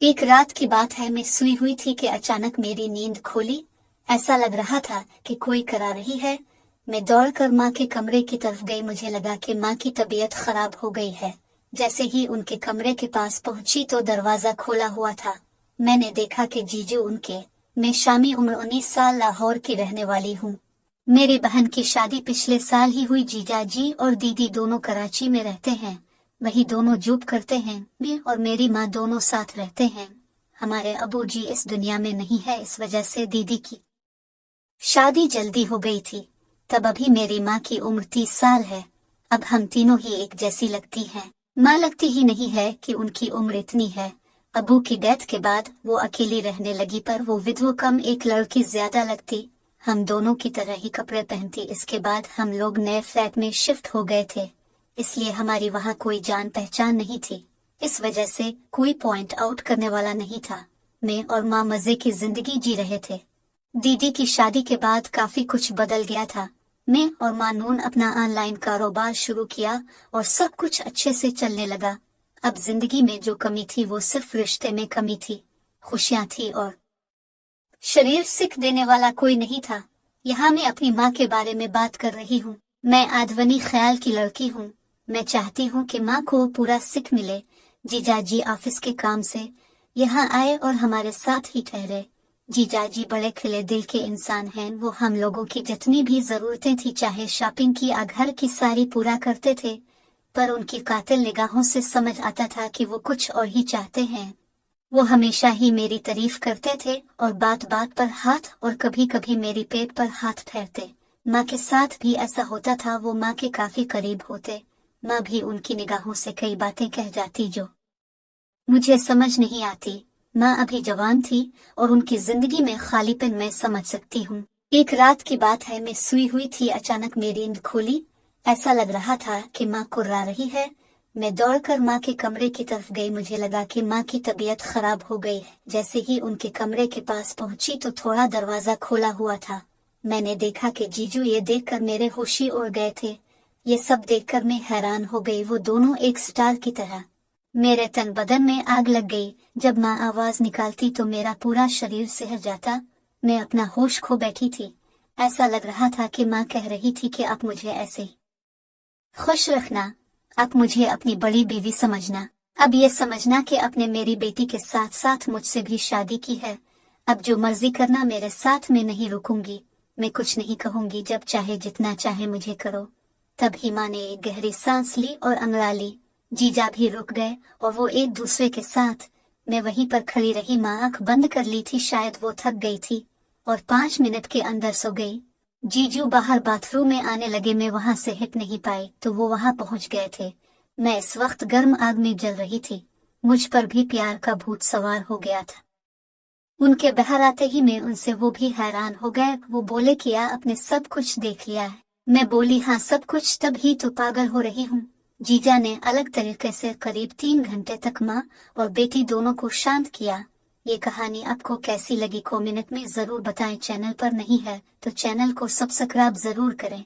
एक रात की बात है, मैं सोई हुई थी कि अचानक मेरी नींद खोली। ऐसा लग रहा था कि कोई करा रही है। मैं दौड़कर माँ के कमरे की तरफ गई। मुझे लगा कि माँ की तबीयत खराब हो गई है। जैसे ही उनके कमरे के पास पहुंची तो दरवाजा खोला हुआ था। मैंने देखा कि जीजू उनके। मैं शामी उम्र 19 साल, लाहौर की रहने वाली हूँ। मेरी बहन की शादी पिछले साल ही हुई। जीजा जी और दीदी दोनों कराची में रहते हैं। वही दोनों जॉब करते हैं। मैं और मेरी माँ दोनों साथ रहते हैं। हमारे अबू जी इस दुनिया में नहीं है, इस वजह से दीदी की शादी जल्दी हो गई थी। तब अभी मेरी माँ की उम्र 30 साल है। अब हम तीनों ही एक जैसी लगती हैं। माँ लगती ही नहीं है कि उनकी उम्र इतनी है। अबू की डेथ के बाद वो अकेली रहने लगी, पर वो विधवा कम एक लड़की ज्यादा लगती। हम दोनों की तरह ही कपड़े पहनती। इसके बाद हम लोग नए फ्लैट में शिफ्ट हो गए थे, इसलिए हमारी वहाँ कोई जान पहचान नहीं थी। इस वजह से कोई पॉइंट आउट करने वाला नहीं था। मैं और माँ मजे की जिंदगी जी रहे थे। दीदी की शादी के बाद काफी कुछ बदल गया था। मैं और मानून अपना ऑनलाइन कारोबार शुरू किया और सब कुछ अच्छे से चलने लगा। अब जिंदगी में जो कमी थी वो सिर्फ रिश्ते में कमी थी। खुशियां थी और शरीर सिख देने वाला कोई नहीं था। यहाँ मैं अपनी माँ के बारे में बात कर रही हूँ। मैं आदवनी ख्याल की लड़की हूँ। मैं चाहती हूँ कि माँ को पूरा सिख मिले। जीजा जी ऑफिस के काम से यहाँ आए और हमारे साथ ही ठहरे। जीजा जी बड़े खिले दिल के इंसान हैं। वो हम लोगों की जितनी भी जरूरतें थी, चाहे शॉपिंग की या घर की, सारी पूरा करते थे। पर उनकी कातिल निगाहों से समझ आता था कि वो कुछ और ही चाहते हैं। वो हमेशा ही मेरी तारीफ करते थे और बात बात पर हाथ और कभी कभी मेरी पेट पर हाथ फेरते। माँ के साथ भी ऐसा होता था। वो माँ के काफी करीब होते। माँ भी उनकी निगाहों से कई बातें कह जाती जो मुझे समझ नहीं आती। माँ अभी जवान थी और उनकी जिंदगी में खालीपन मैं समझ सकती हूँ। एक रात की बात है, मैं सोई हुई थी, अचानक मेरी नींद खोली। ऐसा लग रहा था कि माँ कुर्रा रही है। मैं दौड़कर माँ के कमरे की तरफ गई। मुझे लगा कि माँ की तबीयत खराब हो गई है। जैसे ही उनके कमरे के पास पहुंची तो थोड़ा दरवाजा खोला हुआ था। मैंने देखा कि जीजू। ये देखकर मेरे होश ही उड़ गए थे। ये सब देखकर मैं हैरान हो गई। वो दोनों एक स्टार की तरह। मेरे तन बदन में आग लग गई। जब माँ आवाज निकालती तो मेरा पूरा शरीर सिहर जाता। मैं अपना होश खो बैठी थी। ऐसा लग रहा था कि माँ कह रही थी कि आप मुझे ऐसे खुश रखना, आप मुझे अपनी बड़ी बीवी समझना। अब ये समझना कि आपने मेरी बेटी के साथ साथ मुझसे भी शादी की है। अब जो मर्जी करना, मेरे साथ में नहीं रुकूंगी। मैं कुछ नहीं कहूंगी। जब चाहे जितना चाहे मुझे करो। तब ही माँ ने एक गहरी सांस ली और अंगड़ा ली। जीजा भी रुक गए और वो एक दूसरे के साथ। मैं वहीं पर खड़ी रही। माँ आंख बंद कर ली थी, शायद वो थक गई थी और 5 मिनट के अंदर सो गई। जीजू बाहर बाथरूम में आने लगे। मैं वहां से हिट नहीं पाई तो वो वहां पहुंच गए थे। मैं इस वक्त गर्म आग में जल रही थी। मुझ पर भी प्यार का भूत सवार हो गया था। उनके बाहर आते ही मैं उनसे, वो भी हैरान हो गए। वो बोले क्या आपने सब कुछ देख लिया है? मैं बोली हाँ सब कुछ, तब ही तो पागल हो रही हूँ। जीजा ने अलग तरीके से करीब 3 घंटे तक माँ और बेटी दोनों को शांत किया। ये कहानी आपको कैसी लगी कमेंट में जरूर बताएं। चैनल पर नहीं है तो चैनल को सब्सक्राइब जरूर करें।